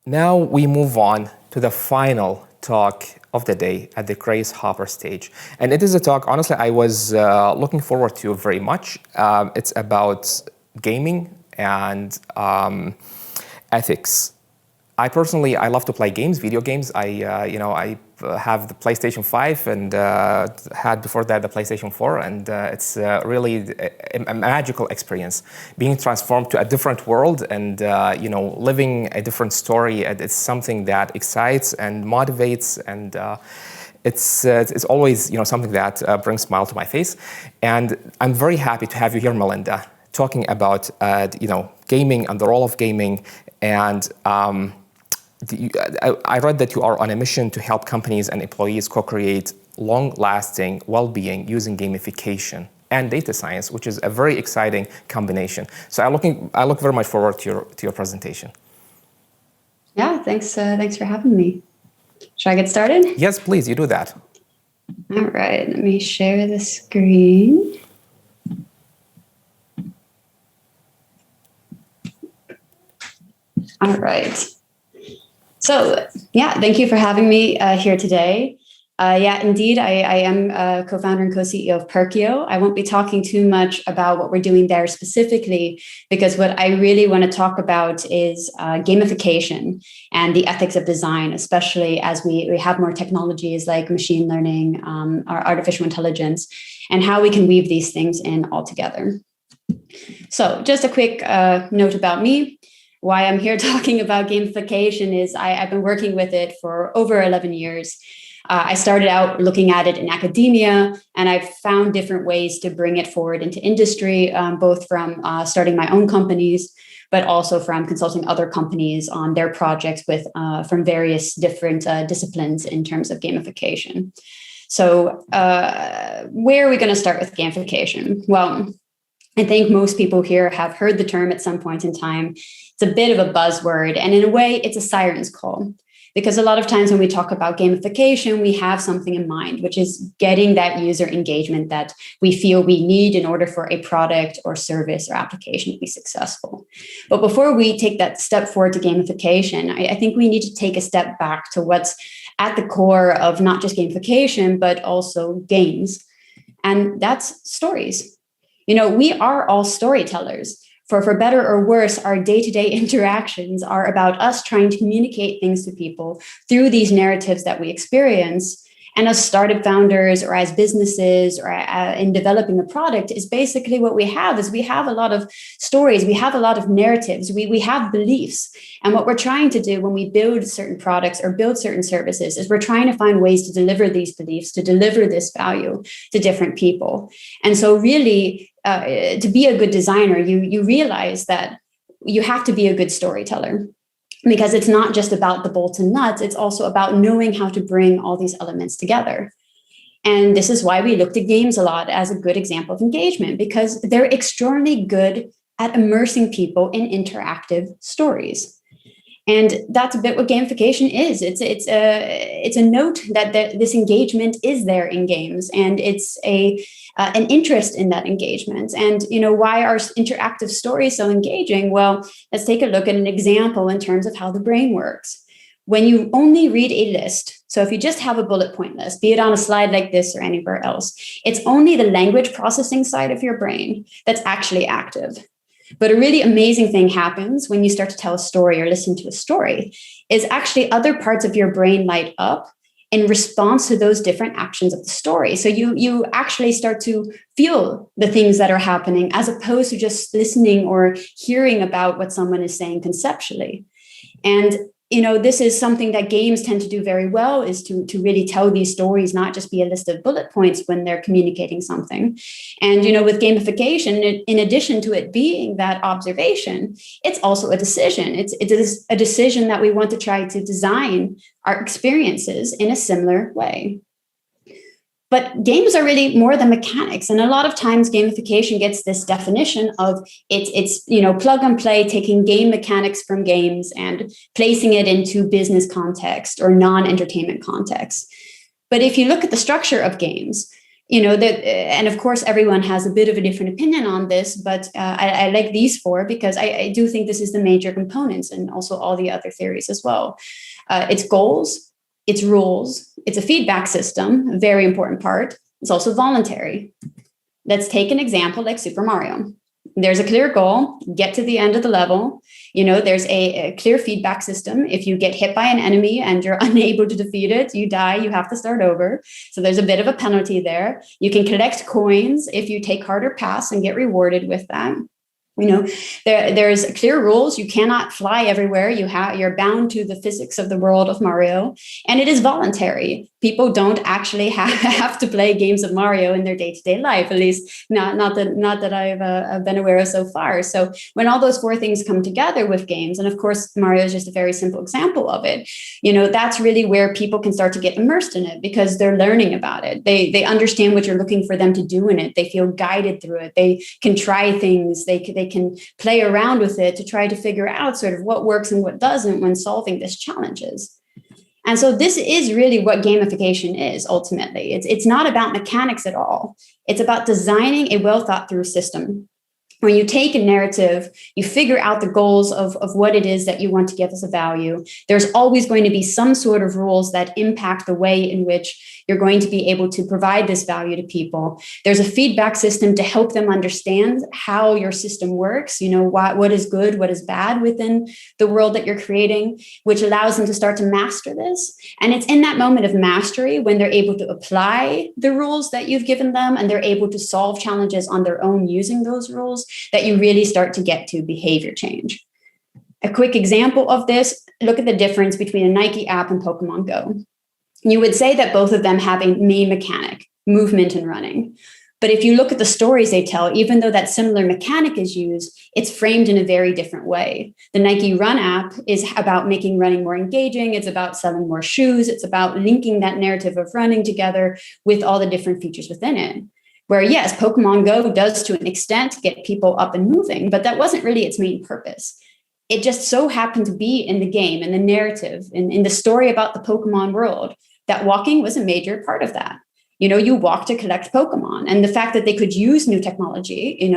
Now we move on to the final talk of the day at the Grace Hopper stage. And it is a talk, honestly, I was looking forward to very much. It's about gaming and ethics. I love to play games, video games. I have the PlayStation 5 and had before that the PlayStation 4, and it's really a magical experience. Being transformed to a different world and living a different story. It's something that excites and motivates, and it's always something that brings a smile to my face. And I'm very happy to have you here, Melinda, talking about gaming and the role of gaming. And I read that you are on a mission to help companies and employees co-create long-lasting well-being using gamification and data science, which is a very exciting combination. So I look very much forward to your presentation. Yeah, thanks for having me. Should I get started? Yes, please, you do that. All right, let me share the screen. All right. So, yeah, thank you for having me here today. Indeed, I am co-founder and co-CEO of Perkio. I won't be talking too much about what we're doing there specifically, because what I really want to talk about is gamification and the ethics of design, especially as we have more technologies like machine learning, or artificial intelligence, and how we can weave these things in all together. So just a quick note about me. Why I'm here talking about gamification is I've been working with it for over 11 years. I started out looking at it in academia, and I've found different ways to bring it forward into industry, both from starting my own companies, but also from consulting other companies on their projects from various different disciplines in terms of gamification. So where are we going to start with gamification? Well, I think most people here have heard the term at some point in time. It's a bit of a buzzword, and in a way, it's a siren's call. Because a lot of times when we talk about gamification, we have something in mind, which is getting that user engagement that we feel we need in order for a product or service or application to be successful. But before we take that step forward to gamification, I think we need to take a step back to what's at the core of not just gamification, but also games. And that's stories. We are all storytellers. For better or worse, our day-to-day interactions are about us trying to communicate things to people through these narratives that we experience. And as startup founders or as businesses or in developing a product is basically what we have a lot of stories, we have a lot of narratives, we have beliefs. And what we're trying to do when we build certain products or build certain services is we're trying to find ways to deliver these beliefs, to deliver this value to different people. And so really, to be a good designer, you realize that you have to be a good storyteller, because it's not just about the bolts and nuts. It's also about knowing how to bring all these elements together. And this is why we looked at games a lot as a good example of engagement, because they're extraordinarily good at immersing people in interactive stories. And that's a bit what gamification is. It's a note that this engagement is there in games, and it's an interest in that engagement. And why are interactive stories so engaging? Well, let's take a look at an example in terms of how the brain works. When you only read a list, so if you just have a bullet point list, be it on a slide like this or anywhere else, it's only the language processing side of your brain that's actually active. But a really amazing thing happens when you start to tell a story or listen to a story, is actually other parts of your brain light up in response to those different actions of the story. So you actually start to feel the things that are happening, as opposed to just listening or hearing about what someone is saying conceptually. And this is something that games tend to do very well, is to really tell these stories, not just be a list of bullet points when they're communicating something. And, with gamification, in addition to it being that observation, it's also a decision. It's a decision that we want to try to design our experiences in a similar way. But games are really more than mechanics. And a lot of times gamification gets this definition of it's plug and play, taking game mechanics from games and placing it into business context or non-entertainment context. But if you look at the structure of games, And of course, everyone has a bit of a different opinion on this, but I like these four because I do think this is the major components, and also all the other theories as well. It's goals, it's rules, it's a feedback system, a very important part. It's also voluntary. Let's take an example like Super Mario. There's a clear goal, get to the end of the level. There's a clear feedback system. If you get hit by an enemy and you're unable to defeat it, you die, you have to start over. So there's a bit of a penalty there. You can collect coins if you take harder paths and get rewarded with that. There's clear rules. You cannot fly everywhere. You're bound to the physics of the world of Mario, and it is voluntary. People don't actually have to play games of Mario in their day-to-day life, at least not that I've been aware of so far. So when all those four things come together with games, and of course Mario is just a very simple example of it, that's really where people can start to get immersed in it, because they're learning about it. They understand what you're looking for them to do in it. They feel guided through it. They can try things. They can play around with it to try to figure out sort of what works and what doesn't when solving these challenges. And so this is really what gamification is ultimately. It's not about mechanics at all. It's about designing a well thought through system. When you take a narrative, you figure out the goals of what it is that you want to give as a value. There's always going to be some sort of rules that impact the way in which you're going to be able to provide this value to people. There's a feedback system to help them understand how your system works, what is good, what is bad within the world that you're creating, which allows them to start to master this. And it's in that moment of mastery when they're able to apply the rules that you've given them, and they're able to solve challenges on their own using those rules, that you really start to get to behavior change. A quick example of this, look at the difference between a Nike app and Pokemon Go. You would say that both of them have a main mechanic, movement and running. But if you look at the stories they tell, even though that similar mechanic is used, it's framed in a very different way. The Nike Run app is about making running more engaging. It's about selling more shoes. It's about linking that narrative of running together with all the different features within it. Where, yes, Pokemon Go does to an extent get people up and moving, but that wasn't really its main purpose. It just so happened to be in the game, in the narrative, in the story about the Pokemon world, that walking was a major part of that. You walk to collect Pokemon, and the fact that they could use new technology,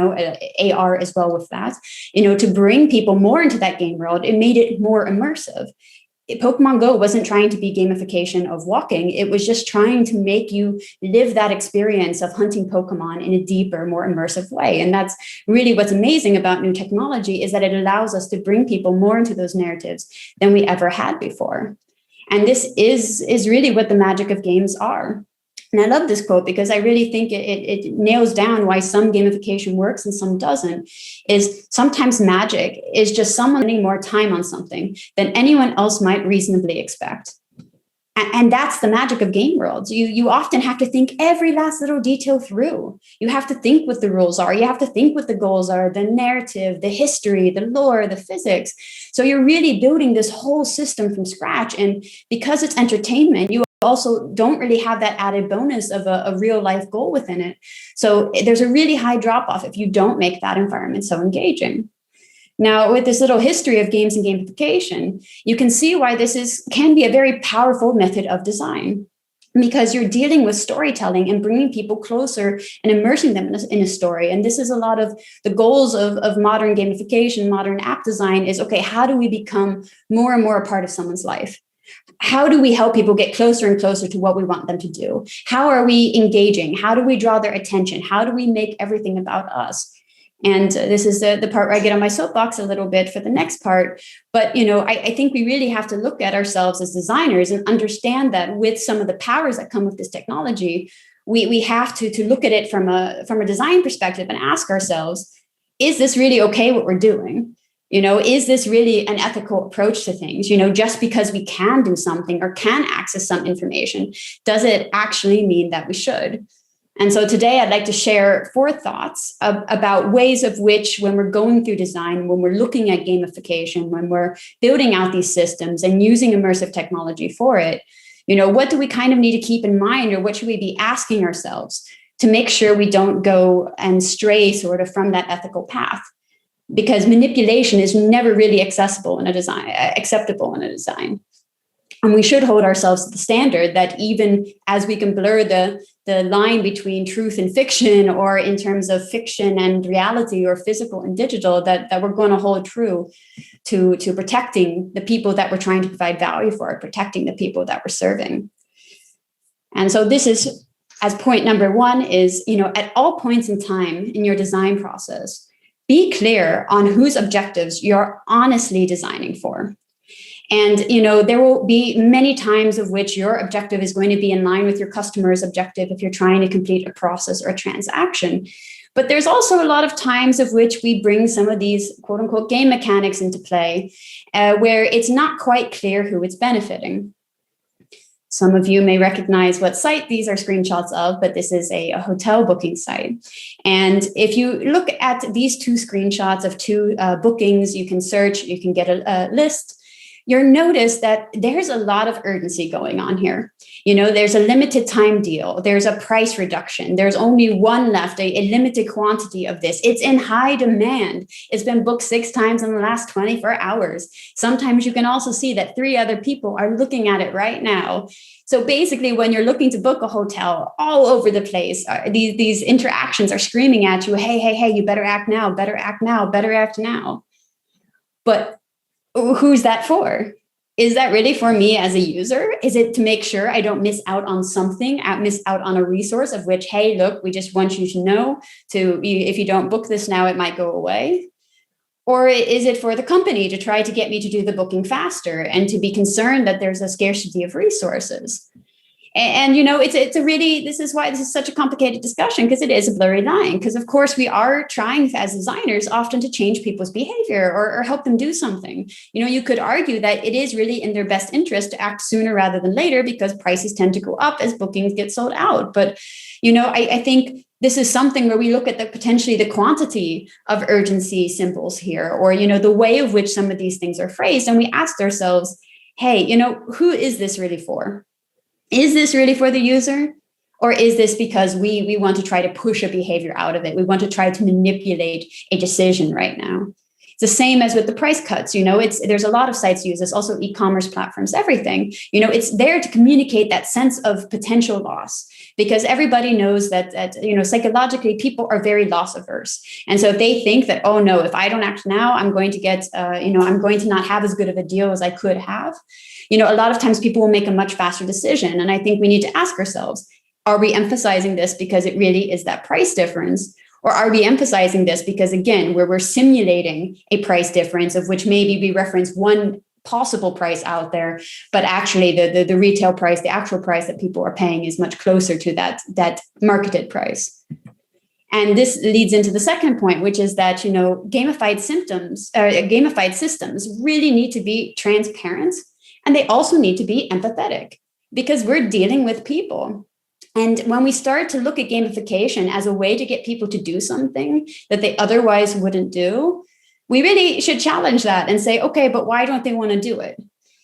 AR as well with that, to bring people more into that game world, it made it more immersive. Pokemon Go wasn't trying to be gamification of walking. It was just trying to make you live that experience of hunting Pokemon in a deeper, more immersive way. And that's really what's amazing about new technology, is that it allows us to bring people more into those narratives than we ever had before. And this is really what the magic of games are. And I love this quote because I really think it nails down why some gamification works and some doesn't. Is sometimes magic is just someone spending more time on something than anyone else might reasonably expect. And that's the magic of game worlds. You often have to think every last little detail through. You have to think what the rules are. You have to think what the goals are, the narrative, the history, the lore, the physics. So you're really building this whole system from scratch. And because it's entertainment, you also don't really have that added bonus of a real life goal within it. So there's a really high drop off if you don't make that environment so engaging. Now, with this little history of games and gamification, you can see why this can be a very powerful method of design, because you're dealing with storytelling and bringing people closer and immersing them in a story. And this is a lot of the goals of modern gamification, modern app design is, okay, how do we become more and more a part of someone's life? How do we help people get closer and closer to what we want them to do? How are we engaging? How do we draw their attention? How do we make everything about us? And this is the part where I get on my soapbox a little bit for the next part. But, I think we really have to look at ourselves as designers and understand that with some of the powers that come with this technology, we have to look at it from a design perspective and ask ourselves, is this really okay what we're doing? Is this really an ethical approach to things? Just because we can do something or can access some information, does it actually mean that we should? And so today I'd like to share 4 thoughts about ways of which, when we're going through design, when we're looking at gamification, when we're building out these systems and using immersive technology for it, what do we kind of need to keep in mind, or what should we be asking ourselves to make sure we don't go and stray sort of from that ethical path? Because manipulation is never really acceptable in a design. And we should hold ourselves to the standard that even as we can blur the the line between truth and fiction, or in terms of fiction and reality, or physical and digital, that we're going to hold true to protecting the people that we're trying to provide value for, protecting the people that we're serving. And so this is, as point number one is, at all points in time in your design process, be clear on whose objectives you're honestly designing for. And, there will be many times of which your objective is going to be in line with your customer's objective if you're trying to complete a process or a transaction. But there's also a lot of times of which we bring some of these quote unquote game mechanics into play, where it's not quite clear who it's benefiting. Some of you may recognize what site these are screenshots of, but this is a hotel booking site. And if you look at these two screenshots of two bookings, you can search, you can get a list. You'll notice that there's a lot of urgency going on here. There's a limited time deal. There's a price reduction. There's only one left, a limited quantity of this. It's in high demand. It's been booked 6 times in the last 24 hours. Sometimes you can also see that 3 other people are looking at it right now. So basically, when you're looking to book a hotel, all over the place, these interactions are screaming at you, hey, you better act now, better act now, better act now. But who's that for? Is that really for me as a user? Is it to make sure I don't miss out on something, miss out on a resource of which, hey, look, we just want you to know if you don't book this now, it might go away? Or is it for the company to try to get me to do the booking faster and to be concerned that there's a scarcity of resources? And it's a really, this is why this is such a complicated discussion, because it is a blurry line. Because of course we are trying as designers often to change people's behavior or help them do something. You could argue that it is really in their best interest to act sooner rather than later, because prices tend to go up as bookings get sold out. But I think this is something where we look at potentially the quantity of urgency symbols here, or the way of which some of these things are phrased, and we asked ourselves, hey, who is this really for? Is this really for the user? Or is this because we want to try to push a behavior out of it? We want to try to manipulate a decision right now. It's the same as with the price cuts. There's a lot of sites use this, also e-commerce platforms, everything. It's there to communicate that sense of potential loss, because everybody knows that psychologically people are very loss averse. And so if they think that, oh no, if I don't act now, I'm going to get, I'm going to not have as good of a deal as I could have. A lot of times people will make a much faster decision. And I think we need to ask ourselves, are we emphasizing this because it really is that price difference? Or are we emphasizing this because, again, we're simulating a price difference of which maybe we reference one possible price out there, but actually the retail price, the actual price that people are paying is much closer to that marketed price. And this leads into the second point, which is that, gamified systems really need to be transparent. And they also need to be empathetic, because we're dealing with people. And when we start to look at gamification as a way to get people to do something that they otherwise wouldn't do, we really should challenge that and say, okay, but why don't they want to do it?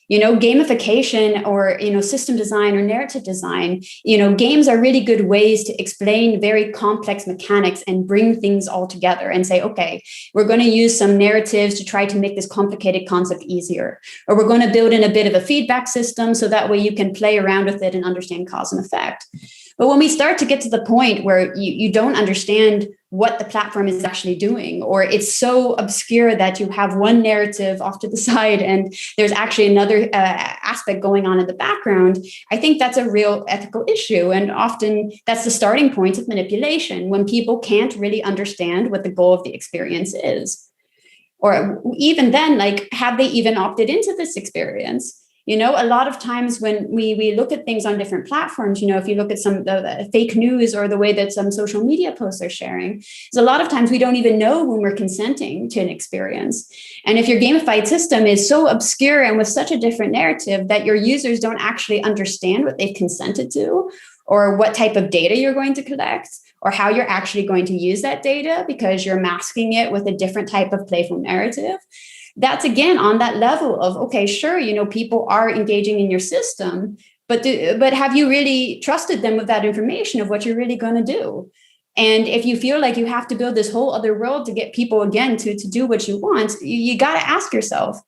Gamification or, system design or narrative design, games are really good ways to explain very complex mechanics and bring things all together and say, okay, we're going to use some narratives to try to make this complicated concept easier. Or we're going to build in a bit of a feedback system so that way you can play around with it and understand cause and effect. But when we start to get to the point where you don't understand what the platform is actually doing, or it's so obscure that you have one narrative off to the side and there's actually another aspect going on in the background, I think that's a real ethical issue. And often that's the starting point of manipulation, when people can't really understand what the goal of the experience is. Or even then, have they even opted into this experience? A lot of times when we look at things on different platforms, if you look at some of the fake news or the way that some social media posts are sharing, a lot of times we don't even know when we're consenting to an experience. And if your gamified system is so obscure and with such a different narrative that your users don't actually understand what they've consented to, or what type of data you're going to collect, or how you're actually going to use that data because you're masking it with a different type of playful narrative, that's again on that level of, okay, sure, people are engaging in your system, but have you really trusted them with that information of what you're really going to do? And if you feel like you have to build this whole other world to get people again to do what you want, you got to ask yourself,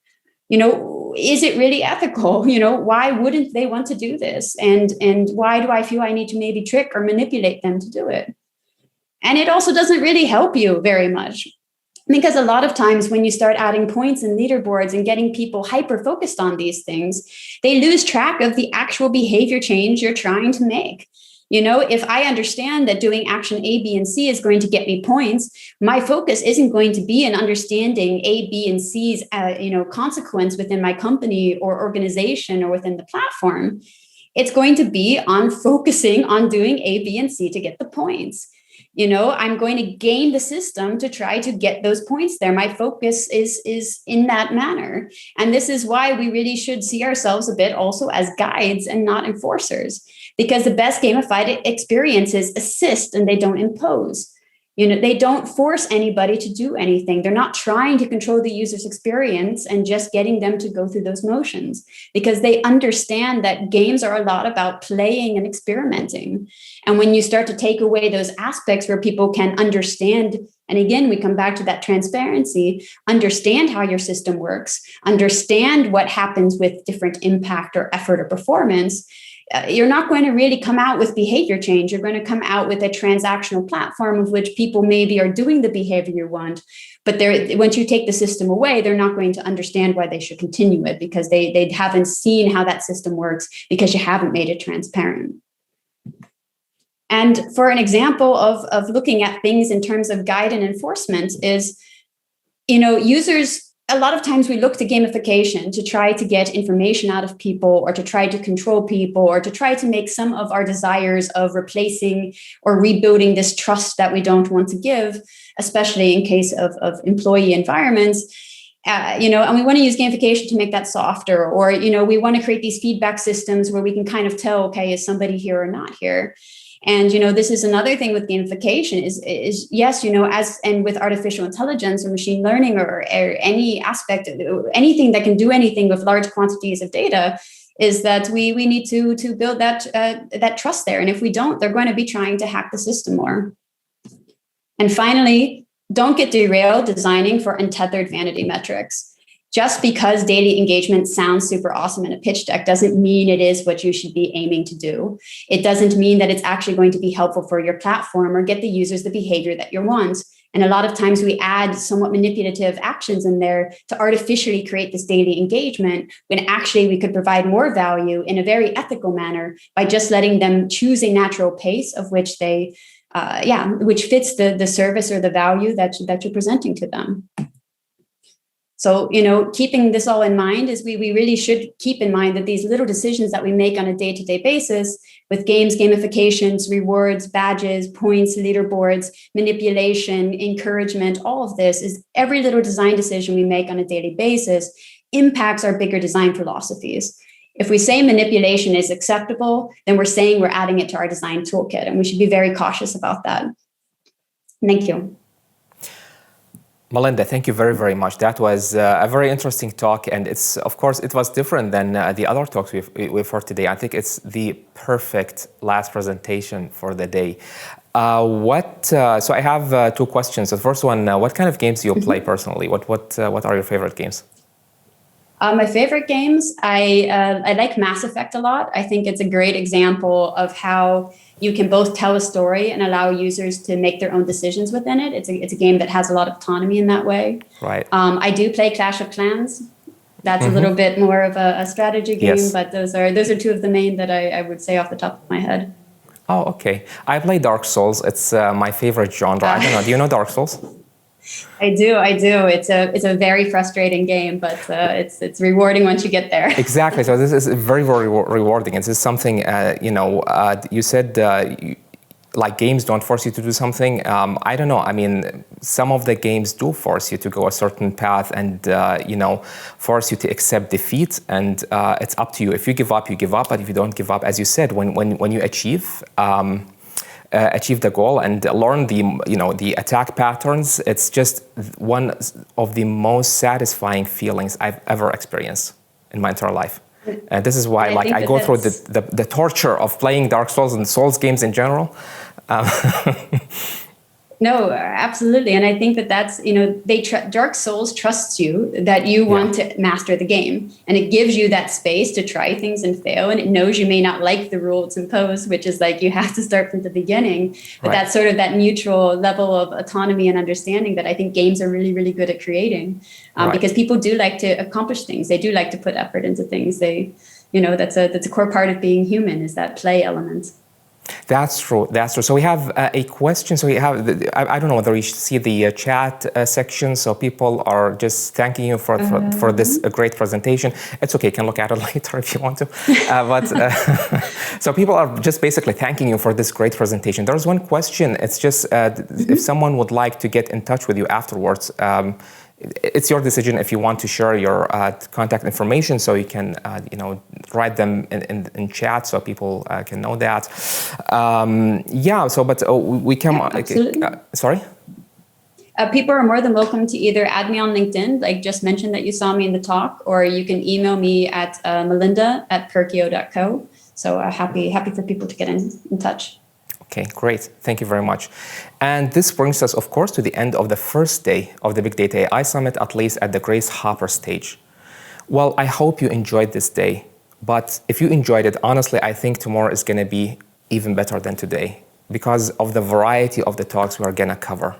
is it really ethical? Why wouldn't they want to do this? And why do I feel I need to maybe trick or manipulate them to do it? And it also doesn't really help you very much. Because a lot of times when you start adding points and leaderboards and getting people hyper-focused on these things, they lose track of the actual behavior change you're trying to make. If I understand that doing action A, B, and C is going to get me points, my focus isn't going to be in understanding A, B, and C's, consequence within my company or organization or within the platform. It's going to be on focusing on doing A, B, and C to get the points. I'm going to game the system to try to get those points there. My focus is in that manner. And this is why we really should see ourselves a bit also as guides and not enforcers, because the best gamified experiences assist and they don't impose. They don't force anybody to do anything. They're not trying to control the user's experience and just getting them to go through those motions, because they understand that games are a lot about playing and experimenting. And when you start to take away those aspects where people can understand, and again, we come back to that transparency, understand how your system works, understand what happens with different impact or effort or performance, you're not going to really come out with behavior change. You're going to come out with a transactional platform of which people maybe are doing the behavior you want. But once you take the system away, they're not going to understand why they should continue it, because they haven't seen how that system works, because you haven't made it transparent. And for an example of looking at things in terms of guide and enforcement is, users, a lot of times we look to gamification to try to get information out of people, or to try to control people, or to try to make some of our desires of replacing or rebuilding this trust that we don't want to give, especially in case of employee environments. And we want to use gamification to make that softer, or, we want to create these feedback systems where we can kind of tell, okay, is somebody here or not here? And, this is another thing with gamification is yes, and with artificial intelligence or machine learning or any aspect, anything that can do anything with large quantities of data, is that we need to build that trust there. And if we don't, they're going to be trying to hack the system more. And finally, don't get derailed designing for untethered vanity metrics. Just because daily engagement sounds super awesome in a pitch deck doesn't mean it is what you should be aiming to do. It doesn't mean that it's actually going to be helpful for your platform or get the users the behavior that you want. And a lot of times we add somewhat manipulative actions in there to artificially create this daily engagement, when actually we could provide more value in a very ethical manner by just letting them choose a natural pace of which they, which fits the service or the value that you're presenting to them. So, keeping this all in mind is we really should keep in mind that these little decisions that we make on a day-to-day basis with games, gamifications, rewards, badges, points, leaderboards, manipulation, encouragement, all of this is every little design decision we make on a daily basis impacts our bigger design philosophies. If we say manipulation is acceptable, then we're saying we're adding it to our design toolkit, and we should be very cautious about that. Thank you. Melinda, thank you very, very much. That was a very interesting talk, and of course, it was different than the other talks we've heard today. I think it's the perfect last presentation for the day. So I have two questions. The first one, what kind of games do you play personally? What are your favorite games? My favorite games, I like Mass Effect a lot. I think it's a great example of how you can both tell a story and allow users to make their own decisions within it. It's a game that has a lot of autonomy in that way. Right. I do play Clash of Clans. That's a little bit more of a strategy game, yes. But those are two of the main that I would say off the top of my head. Oh, okay. I play Dark Souls. It's my favorite genre. I don't know. Do you know Dark Souls? I do. It's a very frustrating game, but it's rewarding once you get there. Exactly. So this is very, very rewarding. And this is something, you said like games don't force you to do something. I don't know. I mean, some of the games do force you to go a certain path and, force you to accept defeat. And it's up to you. If you give up, you give up. But if you don't give up, as you said, when you achieve the goal and learn the attack patterns, it's just one of the most satisfying feelings I've ever experienced in my entire life. And this is why I go through the torture of playing Dark Souls and Souls games in general. No, absolutely. And I think that that's, Dark Souls trusts you that you want to master the game. And it gives you that space to try things and fail. And it knows you may not like the rule it's imposed, which is like you have to start from the beginning. But that's sort of that neutral level of autonomy and understanding that I think games are really, really good at creating. Because people do like to accomplish things. They do like to put effort into things. That's a core part of being human, is that play element. That's true. That's true. So we have a question. So we have, I don't know whether you see the chat section. So people are just thanking you for this great presentation. It's okay. You can look at it later if you want to. So people are just basically thanking you for this great presentation. There's one question. It's just if someone would like to get in touch with you afterwards, it's your decision if you want to share your contact information, so you can write them in chat so people can know that. We can. Sorry. People are more than welcome to either add me on LinkedIn, like just mention that you saw me in the talk, or you can email me at Melinda@Perkio.co. So happy for people to get in touch. Okay, great. Thank you very much. And this brings us, of course, to the end of the first day of the Big-Data.AI Summit, at least at the Grace Hopper stage. Well, I hope you enjoyed this day. But if you enjoyed it, honestly, I think tomorrow is going to be even better than today because of the variety of the talks we're going to cover.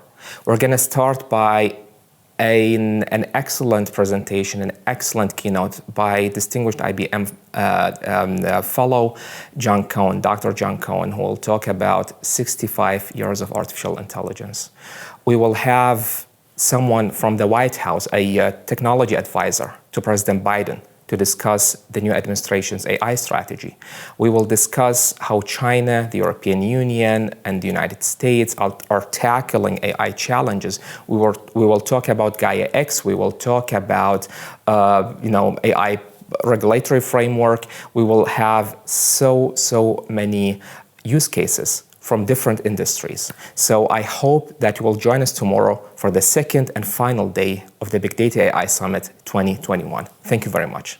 We're going to start by an excellent presentation, an excellent keynote by distinguished IBM fellow John Cohen, Dr. John Cohen, who will talk about 65 years of artificial intelligence. We will have someone from the White House, a technology advisor to President Biden, to discuss the new administration's AI strategy. We will discuss how China, the European Union, and the United States are tackling AI challenges. We will talk about Gaia X. We will talk about AI regulatory framework. We will have so many use cases from different industries. So I hope that you will join us tomorrow for the second and final day of the Big-Data.AI Summit 2021. Thank you very much.